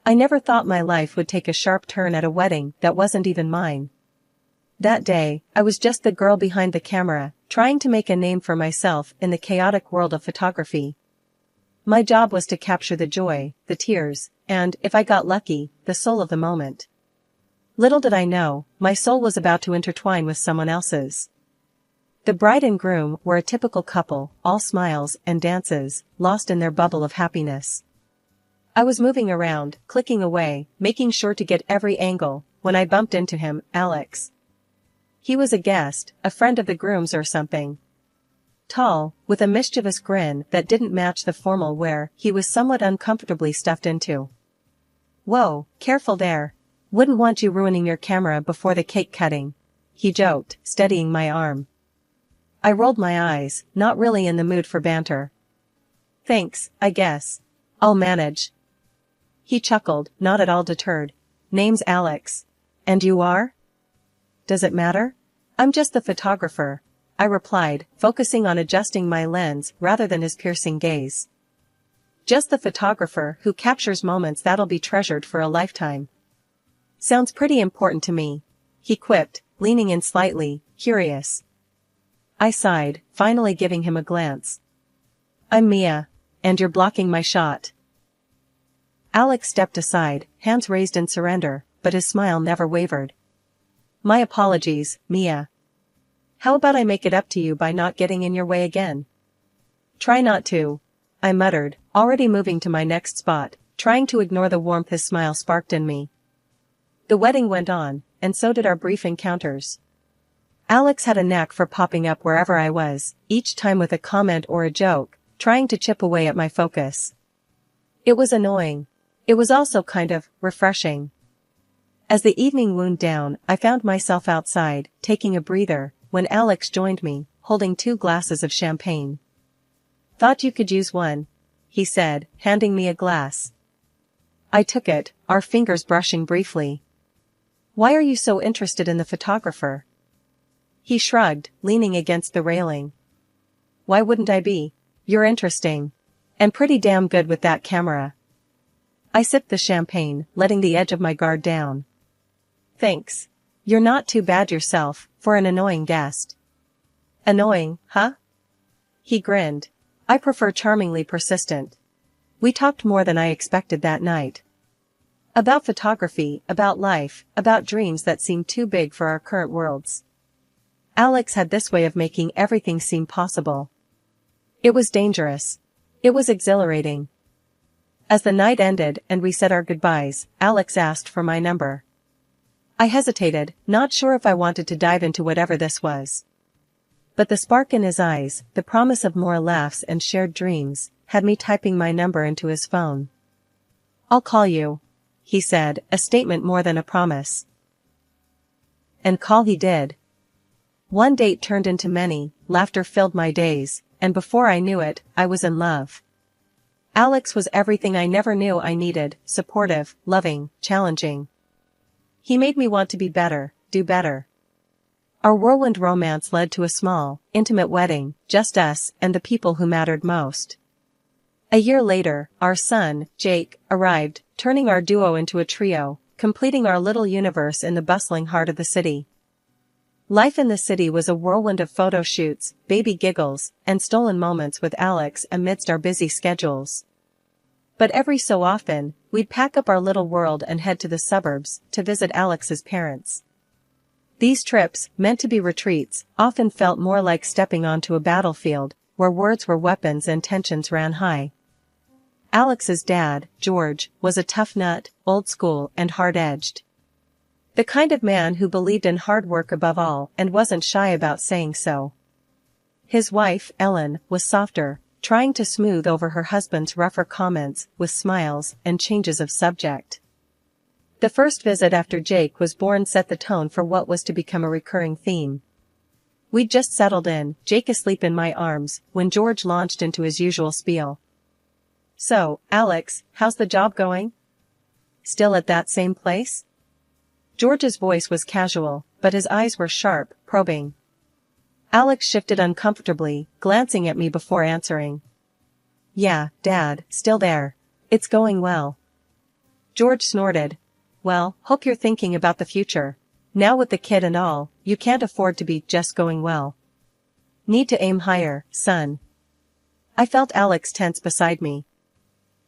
I never thought my life would take a sharp turn at a wedding that wasn't even mine. That day, I was just the girl behind the camera, trying to make a name for myself in the chaotic world of photography. My job was to capture the joy, the tears, and, if I got lucky, the soul of the moment. Little did I know, my soul was about to intertwine with someone else's. The bride and groom were a typical couple, all smiles and dances, lost in their bubble of happiness. I was moving around, clicking away, making sure to get every angle, when I bumped into him, Alex. He was a guest, a friend of the groom's or something. Tall, with a mischievous grin that didn't match the formal wear he was somewhat uncomfortably stuffed into. "Whoa, careful there. Wouldn't want you ruining your camera before the cake cutting," he joked, steadying my arm. I rolled my eyes, not really in the mood for banter. "Thanks, I guess. I'll manage." He chuckled, not at all deterred. "Name's Alex. And you are?" "Does it matter?" "I'm just the photographer," I replied, focusing on adjusting my lens rather than his piercing gaze. "Just the photographer who captures moments that'll be treasured for a lifetime." "Sounds pretty important to me," he quipped, leaning in slightly, curious. I sighed, finally giving him a glance. "I'm Mia. And you're blocking my shot." Alex stepped aside, hands raised in surrender, but his smile never wavered. "My apologies, Mia. How about I make it up to you by not getting in your way again?" "Try not to," I muttered, already moving to my next spot, trying to ignore the warmth his smile sparked in me. The wedding went on, and so did our brief encounters. Alex had a knack for popping up wherever I was, each time with a comment or a joke, trying to chip away at my focus. It was annoying. It was also kind of refreshing. As the evening wound down, I found myself outside, taking a breather, when Alex joined me, holding 2 glasses of champagne. "Thought you could use one," he said, handing me a glass. I took it, our fingers brushing briefly. "Why are you so interested in the photographer?" He shrugged, leaning against the railing. "Why wouldn't I be? You're interesting. And pretty damn good with that camera." I sipped the champagne, letting the edge of my guard down. "Thanks. You're not too bad yourself, for an annoying guest." "Annoying, huh?" He grinned. "I prefer charmingly persistent." We talked more than I expected that night. About photography, about life, about dreams that seemed too big for our current worlds. Alex had this way of making everything seem possible. It was dangerous. It was exhilarating. As the night ended and we said our goodbyes, Alex asked for my number. I hesitated, not sure if I wanted to dive into whatever this was. But the spark in his eyes, the promise of more laughs and shared dreams, had me typing my number into his phone. "I'll call you," he said, a statement more than a promise. And call he did. One date turned into many, laughter filled my days, and before I knew it, I was in love. Alex was everything I never knew I needed, supportive, loving, challenging. He made me want to be better, do better. Our whirlwind romance led to a small, intimate wedding, just us and the people who mattered most. A year later, our son, Jake, arrived, turning our duo into a trio, completing our little universe in the bustling heart of the city. Life in the city was a whirlwind of photo shoots, baby giggles, and stolen moments with Alex amidst our busy schedules. But every so often, we'd pack up our little world and head to the suburbs to visit Alex's parents. These trips, meant to be retreats, often felt more like stepping onto a battlefield, where words were weapons and tensions ran high. Alex's dad, George, was a tough nut, old school and hard-edged. The kind of man who believed in hard work above all and wasn't shy about saying so. His wife, Ellen, was softer, trying to smooth over her husband's rougher comments with smiles and changes of subject. The first visit after Jake was born set the tone for what was to become a recurring theme. We'd just settled in, Jake asleep in my arms, when George launched into his usual spiel. "So, Alex, how's the job going? Still at that same place?" George's voice was casual, but his eyes were sharp, probing. Alex shifted uncomfortably, glancing at me before answering. "Yeah, Dad, still there. It's going well." George snorted. Well, hope you're thinking about the future. Now with the kid and all, you can't afford to be just going well. Need to aim higher, son. I felt Alex tense beside me.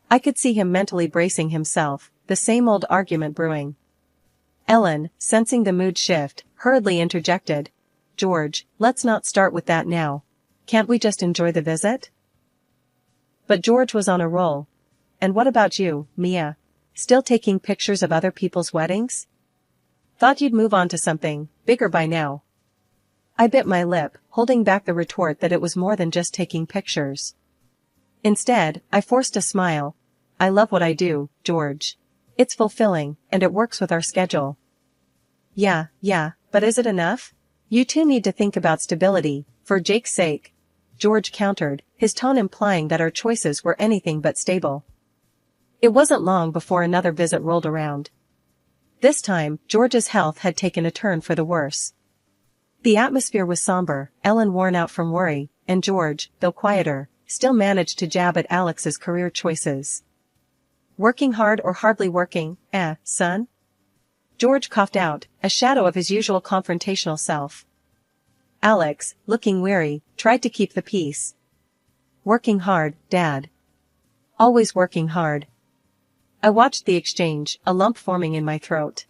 I could see him mentally bracing himself, the same old argument brewing. Ellen, sensing the mood shift, hurriedly interjected. George, let's not start with that now. Can't we just enjoy the visit? But George was on a roll. And what about you, Mia? Still taking pictures of other people's weddings? Thought you'd move on to something bigger by now. I bit my lip, holding back the retort that it was more than just taking pictures. Instead, I forced a smile. I love what I do, George. It's fulfilling, and it works with our schedule. Yeah, but is it enough? You two need to think about stability, for Jake's sake. George countered, his tone implying that our choices were anything but stable. It wasn't long before another visit rolled around. This time, George's health had taken a turn for the worse. The atmosphere was somber, Ellen worn out from worry, and George, though quieter, still managed to jab at Alex's career choices. Working hard or hardly working, son? George coughed out, a shadow of his usual confrontational self. Alex, looking weary, tried to keep the peace. Working hard, Dad. Always working hard. I watched the exchange, a lump forming in my throat.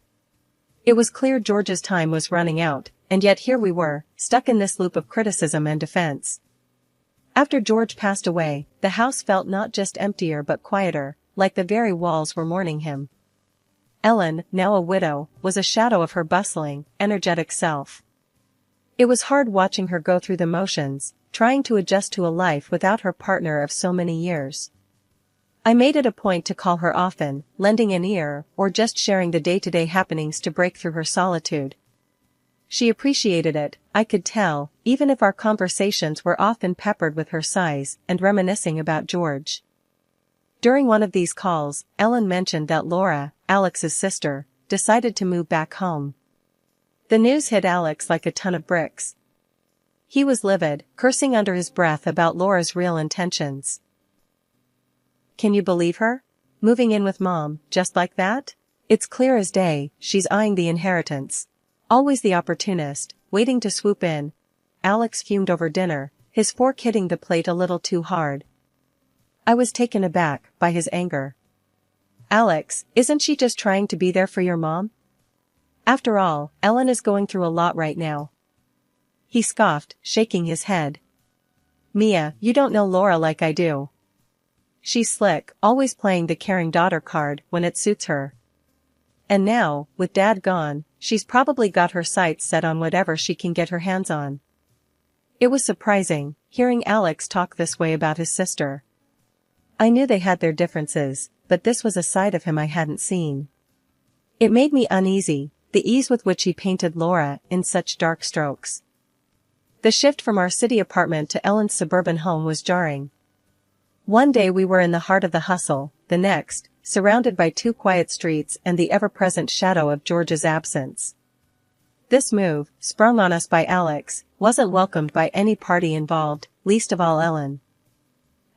It was clear George's time was running out, and yet here we were, stuck in this loop of criticism and defense. After George passed away, the house felt not just emptier but quieter, like the very walls were mourning him. Ellen, now a widow, was a shadow of her bustling, energetic self. It was hard watching her go through the motions, trying to adjust to a life without her partner of so many years. I made it a point to call her often, lending an ear, or just sharing the day-to-day happenings to break through her solitude. She appreciated it, I could tell, even if our conversations were often peppered with her sighs and reminiscing about George. During one of these calls, Ellen mentioned that Laura, Alex's sister, decided to move back home. The news hit Alex like a ton of bricks. He was livid, cursing under his breath about Laura's real intentions. Can you believe her? Moving in with Mom, just like that? It's clear as day, she's eyeing the inheritance. Always the opportunist, waiting to swoop in. Alex fumed over dinner, his fork hitting the plate a little too hard. I was taken aback by his anger. Alex, isn't she just trying to be there for your mom? After all, Ellen is going through a lot right now. He scoffed, shaking his head. Mia, you don't know Laura like I do. She's slick, always playing the caring daughter card when it suits her. And now, with Dad gone, she's probably got her sights set on whatever she can get her hands on. It was surprising, hearing Alex talk this way about his sister. I knew they had their differences, but this was a side of him I hadn't seen. It made me uneasy, the ease with which he painted Laura in such dark strokes. The shift from our city apartment to Ellen's suburban home was jarring. One day we were in the heart of the hustle, the next, surrounded by two quiet streets and the ever-present shadow of George's absence. This move, sprung on us by Alex, wasn't welcomed by any party involved, least of all Ellen.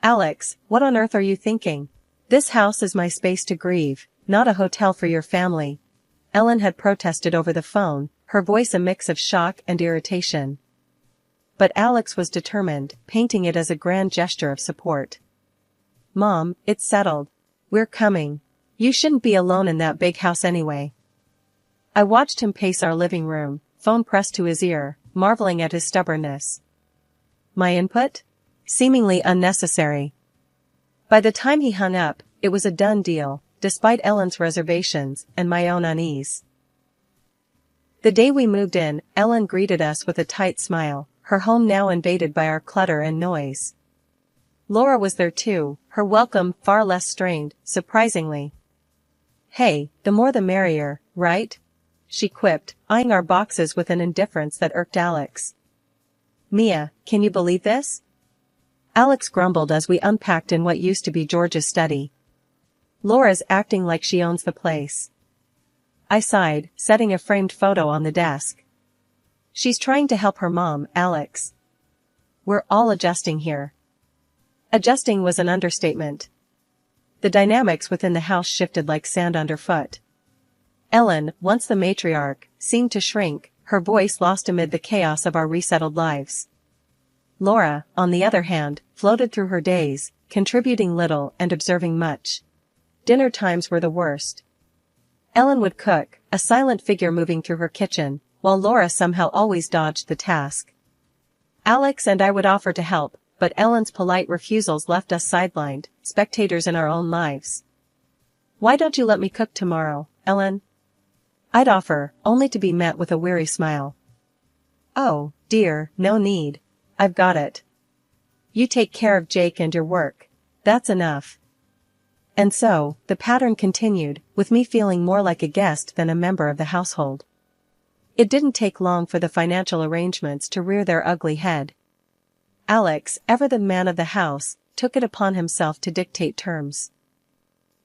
Alex, what on earth are you thinking? This house is my space to grieve, not a hotel for your family. Ellen had protested over the phone, her voice a mix of shock and irritation. But Alex was determined, painting it as a grand gesture of support. Mom, it's settled. We're coming. You shouldn't be alone in that big house anyway. I watched him pace our living room, phone pressed to his ear, marveling at his stubbornness. My input? Seemingly unnecessary. By the time he hung up, it was a done deal, despite Ellen's reservations and my own unease. The day we moved in, Ellen greeted us with a tight smile, her home now invaded by our clutter and noise. Laura was there too, her welcome far less strained, surprisingly. Hey, the more the merrier, right? She quipped, eyeing our boxes with an indifference that irked Alex. Mia, can you believe this? Alex grumbled as we unpacked in what used to be George's study. Laura's acting like she owns the place. I sighed, setting a framed photo on the desk. She's trying to help her mom, Alex. We're all adjusting here. Adjusting was an understatement. the dynamics within the house shifted like sand underfoot. Ellen, once the matriarch, seemed to shrink, her voice lost amid the chaos of our resettled lives. Laura, on the other hand, floated through her days, contributing little and observing much. Dinner times were the worst. Ellen would cook, a silent figure moving through her kitchen, while Laura somehow always dodged the task. Alex and I would offer to help, but Ellen's polite refusals left us sidelined, spectators in our own lives. "Why don't you let me cook tomorrow, Ellen?" I'd offer, only to be met with a weary smile. "Oh, dear, no need. I've got it. You take care of Jake and your work. That's enough." And so, the pattern continued, with me feeling more like a guest than a member of the household. It didn't take long for the financial arrangements to rear their ugly head. Alex, ever the man of the house, took it upon himself to dictate terms.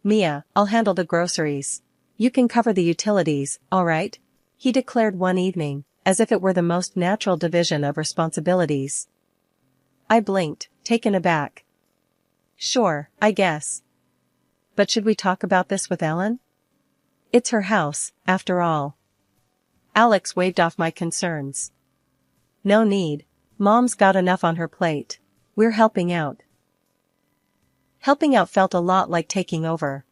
"Mia, I'll handle the groceries. You can cover the utilities, all right?" he declared one evening, as if it were the most natural division of responsibilities. I blinked, taken aback. "Sure, I guess. But should we talk about this with Ellen? It's her house, after all." Alex waved off my concerns. "No need. Mom's got enough on her plate. We're helping out." Helping out felt a lot like taking over.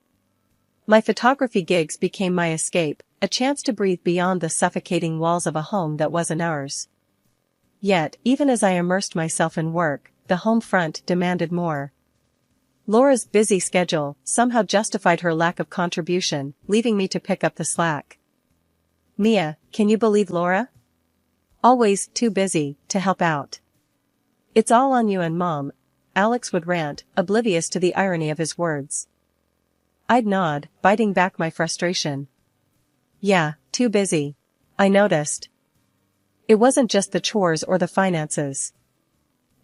My photography gigs became my escape, a chance to breathe beyond the suffocating walls of a home that wasn't ours. Yet, even as I immersed myself in work, the home front demanded more. Laura's busy schedule somehow justified her lack of contribution, leaving me to pick up the slack. "Mia, can you believe Laura? Always too busy to help out. It's all on you and Mom," Alex would rant, oblivious to the irony of his words. I'd nod, biting back my frustration. "Yeah, too busy. I noticed." It wasn't just the chores or the finances.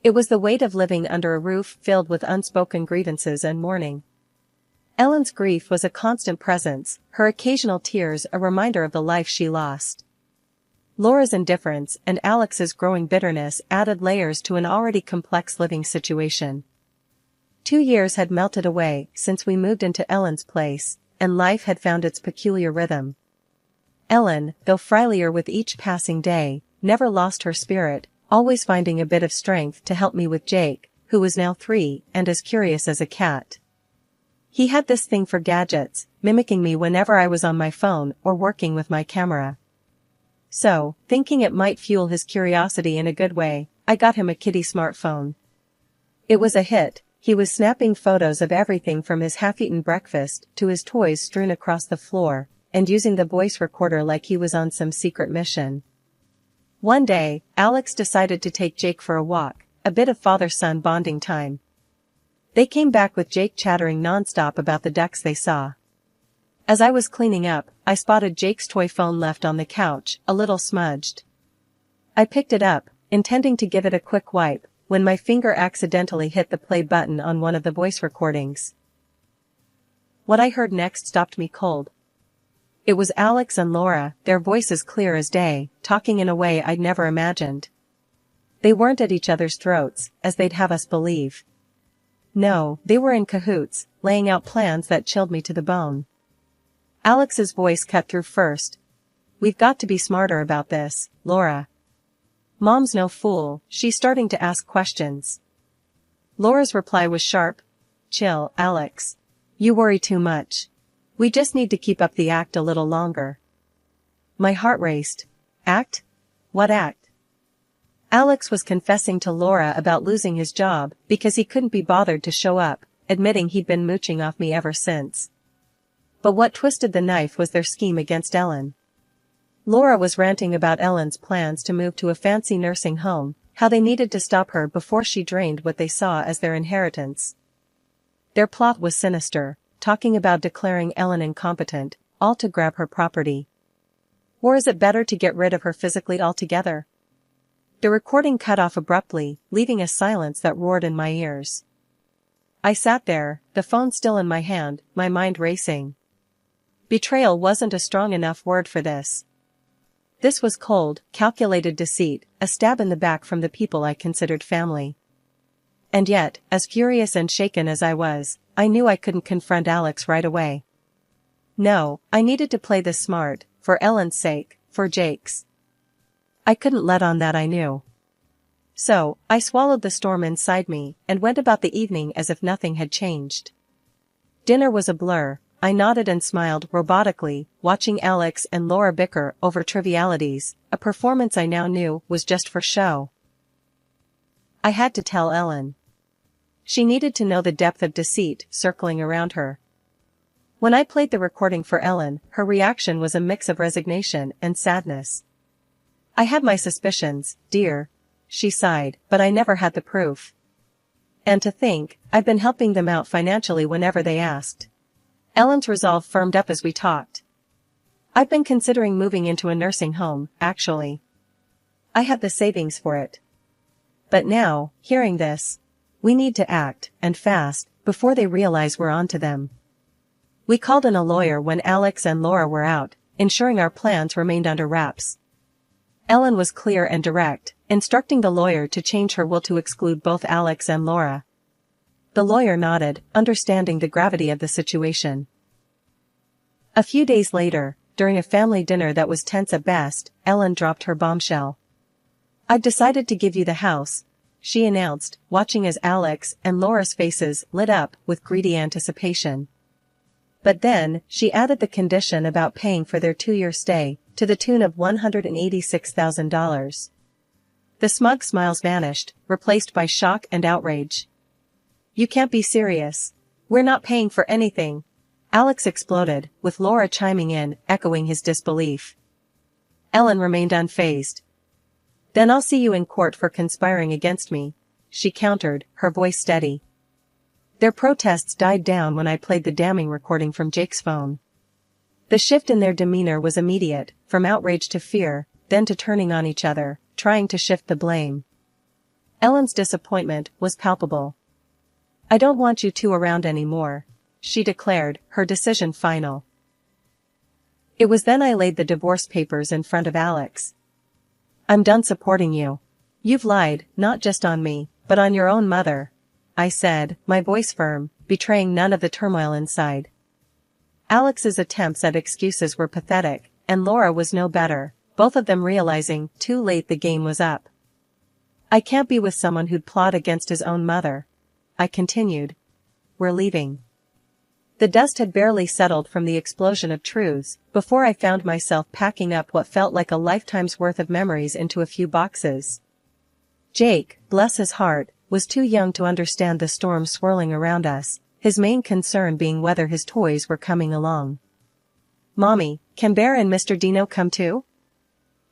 It was the weight of living under a roof filled with unspoken grievances and mourning. Ellen's grief was a constant presence, her occasional tears a reminder of the life she lost. Laura's indifference and Alex's growing bitterness added layers to an already complex living situation. 2 years had melted away since we moved into Ellen's place, and life had found its peculiar rhythm. Ellen, though frilier with each passing day, never lost her spirit, always finding a bit of strength to help me with Jake, who was now 3 and as curious as a cat. He had this thing for gadgets, mimicking me whenever I was on my phone or working with my camera. So, thinking it might fuel his curiosity in a good way, I got him a kitty smartphone. It was a hit. He was snapping photos of everything from his half-eaten breakfast to his toys strewn across the floor, and using the voice recorder like he was on some secret mission. One day, Alex decided to take Jake for a walk, a bit of father-son bonding time. They came back with Jake chattering nonstop about the ducks they saw. As I was cleaning up, I spotted Jake's toy phone left on the couch, a little smudged. I picked it up, intending to give it a quick wipe, when my finger accidentally hit the play button on one of the voice recordings. What I heard next stopped me cold. It was Alex and Laura, their voices clear as day, talking in a way I'd never imagined. They weren't at each other's throats, as they'd have us believe. No, they were in cahoots, laying out plans that chilled me to the bone. Alex's voice cut through first. "We've got to be smarter about this, Laura. Mom's no fool, she's starting to ask questions." Laura's reply was sharp. "Chill, Alex. You worry too much. We just need to keep up the act a little longer." My heart raced. Act? What act? Alex was confessing to Laura about losing his job because he couldn't be bothered to show up, admitting he'd been mooching off me ever since. But what twisted the knife was their scheme against Ellen. Laura was ranting about Ellen's plans to move to a fancy nursing home, how they needed to stop her before she drained what they saw as their inheritance. Their plot was sinister, talking about declaring Ellen incompetent, all to grab her property. Or is it better to get rid of her physically altogether? The recording cut off abruptly, leaving a silence that roared in my ears. I sat there, the phone still in my hand, my mind racing. Betrayal wasn't a strong enough word for this. This was cold, calculated deceit, a stab in the back from the people I considered family. And yet, as furious and shaken as I was, I knew I couldn't confront Alex right away. No, I needed to play this smart, for Ellen's sake, for Jake's. I couldn't let on that I knew. So, I swallowed the storm inside me and went about the evening as if nothing had changed. Dinner was a blur. I nodded and smiled robotically, watching Alex and Laura bicker over trivialities, a performance I now knew was just for show. I had to tell Ellen. She needed to know the depth of deceit circling around her. When I played the recording for Ellen, her reaction was a mix of resignation and sadness. "I had my suspicions, dear," she sighed, "but I never had the proof. And to think, I've been helping them out financially whenever they asked." Ellen's resolve firmed up as we talked. "I've been considering moving into a nursing home, actually. I have the savings for it. But now, hearing this, we need to act, and fast, before they realize we're onto them." We called in a lawyer when Alex and Laura were out, ensuring our plans remained under wraps. Ellen was clear and direct, instructing the lawyer to change her will to exclude both Alex and Laura. The lawyer nodded, understanding the gravity of the situation. A few days later, during a family dinner that was tense at best, Ellen dropped her bombshell. "I've decided to give you the house," she announced, watching as Alex and Laura's faces lit up with greedy anticipation. But then, she added the condition about paying for their 2-year stay, to the tune of $186,000. The smug smiles vanished, replaced by shock and outrage. "You can't be serious. We're not paying for anything," Alex exploded, with Laura chiming in, echoing his disbelief. Ellen remained unfazed. "Then I'll see you in court for conspiring against me," she countered, her voice steady. Their protests died down when I played the damning recording from Jake's phone. The shift in their demeanor was immediate, from outrage to fear, then to turning on each other, trying to shift the blame. Ellen's disappointment was palpable. "I don't want you two around anymore," she declared, her decision final. It was then I laid the divorce papers in front of Alex. "I'm done supporting you. You've lied, not just on me, but on your own mother," I said, my voice firm, betraying none of the turmoil inside. Alex's attempts at excuses were pathetic, and Laura was no better, both of them realizing too late the game was up. "I can't be with someone who'd plot against his own mother," I continued. "We're leaving." The dust had barely settled from the explosion of truths, before I found myself packing up what felt like a lifetime's worth of memories into a few boxes. Jake, bless his heart, was too young to understand the storm swirling around us, his main concern being whether his toys were coming along. "Mommy, can Bear and Mr. Dino come too?"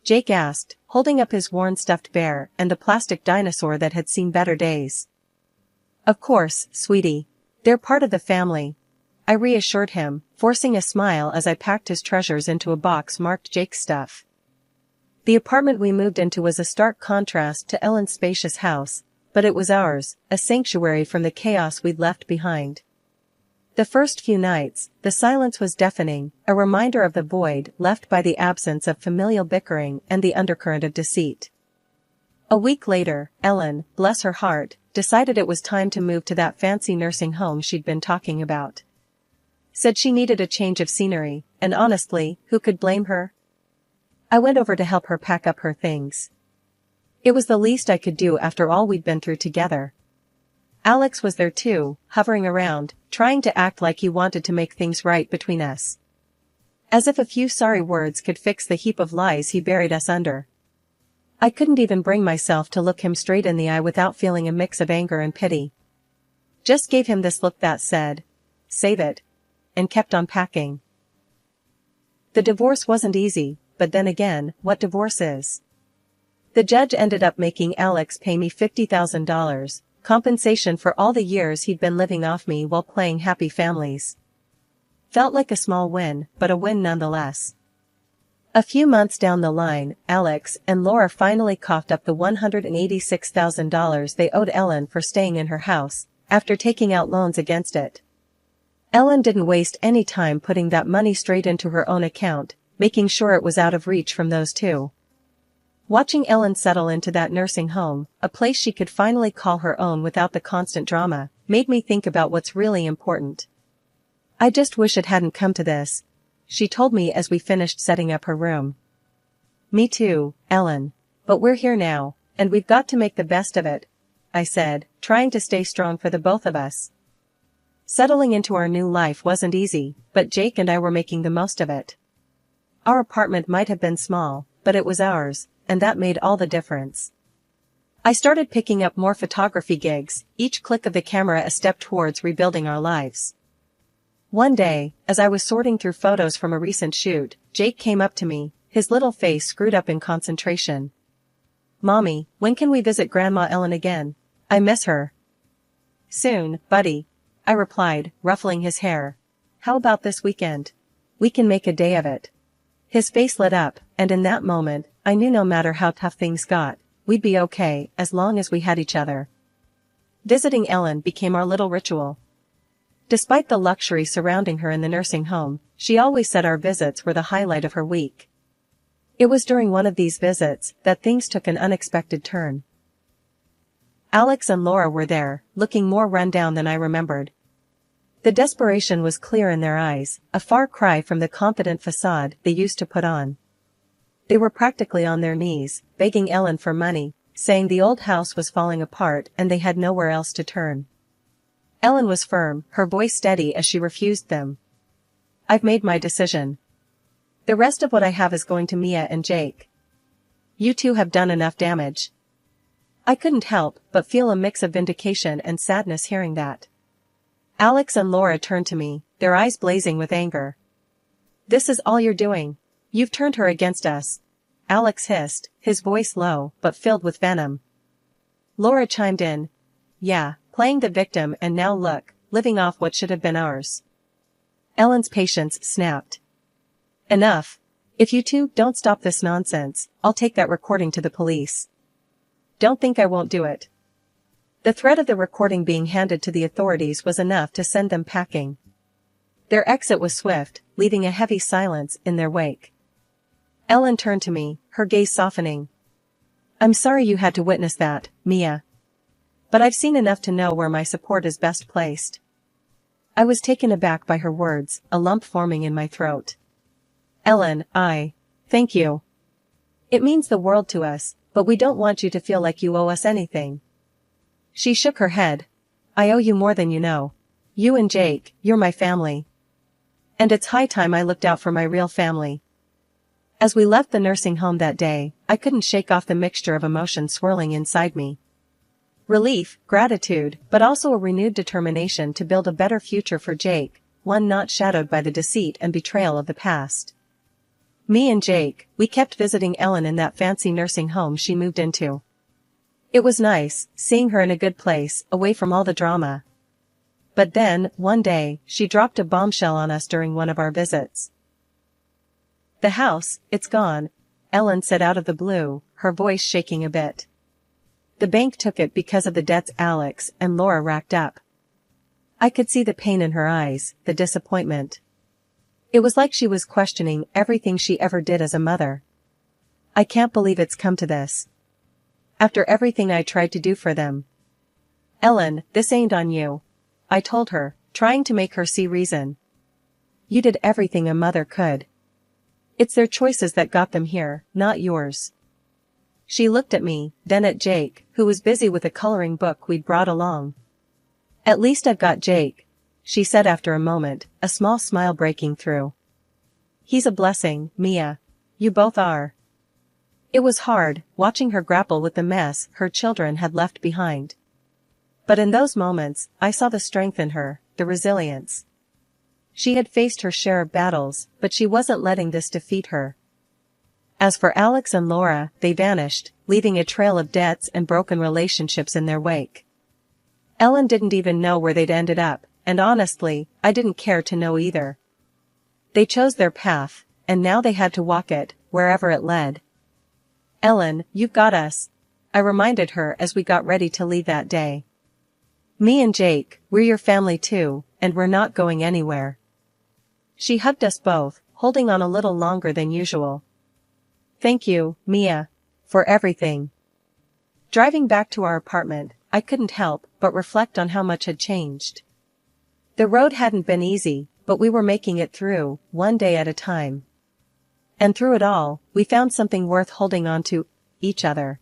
Jake asked, holding up his worn stuffed bear and the plastic dinosaur that had seen better days. "Of course, sweetie. They're part of the family," I reassured him, forcing a smile as I packed his treasures into a box marked Jake's stuff. The apartment we moved into was a stark contrast to Ellen's spacious house, but it was ours, a sanctuary from the chaos we'd left behind. The first few nights, the silence was deafening, a reminder of the void left by the absence of familial bickering and the undercurrent of deceit. A week later, Ellen, bless her heart, decided it was time to move to that fancy nursing home she'd been talking about. Said she needed a change of scenery, and honestly, who could blame her? I went over to help her pack up her things. It was the least I could do after all we'd been through together. Alex was there too, hovering around, trying to act like he wanted to make things right between us. As if a few sorry words could fix the heap of lies he buried us under. I couldn't even bring myself to look him straight in the eye without feeling a mix of anger and pity. Just gave him this look that said, "Save it," and kept on packing. The divorce wasn't easy, but then again, what divorce is? The judge ended up making Alex pay me $50,000, compensation for all the years he'd been living off me while playing happy families. Felt like a small win, but a win nonetheless. A few months down the line, Alex and Laura finally coughed up the $186,000 they owed Ellen for staying in her house, after taking out loans against it. Ellen didn't waste any time putting that money straight into her own account, making sure it was out of reach from those two. Watching Ellen settle into that nursing home, a place she could finally call her own without the constant drama, made me think about what's really important. I just wish it hadn't come to this, she told me as we finished setting up her room. Me too, Ellen. But we're here now, and we've got to make the best of it, I said, trying to stay strong for the both of us. Settling into our new life wasn't easy, but Jake and I were making the most of it. Our apartment might have been small, but it was ours, and that made all the difference. I started picking up more photography gigs, each click of the camera a step towards rebuilding our lives. One day, as I was sorting through photos from a recent shoot, Jake came up to me, his little face screwed up in concentration. "Mommy, when can we visit Grandma Ellen again? I miss her." "Soon, buddy," I replied, ruffling his hair. "How about this weekend? We can make a day of it." His face lit up, and in that moment, I knew no matter how tough things got, we'd be okay as long as we had each other. Visiting Ellen became our little ritual. Despite the luxury surrounding her in the nursing home, she always said our visits were the highlight of her week. It was during one of these visits that things took an unexpected turn. Alex and Laura were there, looking more run down than I remembered. The desperation was clear in their eyes, a far cry from the confident facade they used to put on. They were practically on their knees, begging Ellen for money, saying the old house was falling apart and they had nowhere else to turn. Ellen was firm, her voice steady as she refused them. "I've made my decision. The rest of what I have is going to Mia and Jake. You two have done enough damage." I couldn't help but feel a mix of vindication and sadness hearing that. Alex and Laura turned to me, their eyes blazing with anger. "This is all you're doing. You've turned her against us," Alex hissed, his voice low but filled with venom. Laura chimed in. "Yeah, playing the victim and now look, living off what should have been ours." Ellen's patience snapped. "Enough. If you two don't stop this nonsense, I'll take that recording to the police." "Don't think I won't do it." The threat of the recording being handed to the authorities was enough to send them packing. Their exit was swift, leaving a heavy silence in their wake. Ellen turned to me, her gaze softening. "I'm sorry you had to witness that, Mia. But I've seen enough to know where my support is best placed." I was taken aback by her words, a lump forming in my throat. "Ellen, thank you. It means the world to us, but we don't want you to feel like you owe us anything." She shook her head. "I owe you more than you know. You and Jake, you're my family. And it's high time I looked out for my real family." As we left the nursing home that day, I couldn't shake off the mixture of emotions swirling inside me. Relief, gratitude, but also a renewed determination to build a better future for Jake, one not shadowed by the deceit and betrayal of the past. Me and Jake, we kept visiting Ellen in that fancy nursing home she moved into. It was nice, seeing her in a good place, away from all the drama. But then, one day, she dropped a bombshell on us during one of our visits. "The house, it's gone," Ellen said out of the blue, her voice shaking a bit. "The bank took it because of the debts Alex and Laura racked up." I could see the pain in her eyes, the disappointment. It was like she was questioning everything she ever did as a mother. "I can't believe it's come to this. After everything I tried to do for them." "Ellen, this ain't on you," I told her, trying to make her see reason. "You did everything a mother could. It's their choices that got them here, not yours." She looked at me, then at Jake, who was busy with a coloring book we'd brought along. "At least I've got Jake," she said after a moment, a small smile breaking through. "He's a blessing, Mia. You both are." It was hard, watching her grapple with the mess her children had left behind. But in those moments, I saw the strength in her, the resilience. She had faced her share of battles, but she wasn't letting this defeat her. As for Alex and Laura, they vanished, leaving a trail of debts and broken relationships in their wake. Ellen didn't even know where they'd ended up, and honestly, I didn't care to know either. They chose their path, and now they had to walk it, wherever it led. "Ellen, you've got us," I reminded her as we got ready to leave that day. "Me and Jake, we're your family too, and we're not going anywhere." She hugged us both, holding on a little longer than usual. "Thank you, Mia. for everything. Driving back to our apartment, I couldn't help but reflect on how much had changed. The road hadn't been easy, but we were making it through, one day at a time. And through it all, we found something worth holding on to, each other.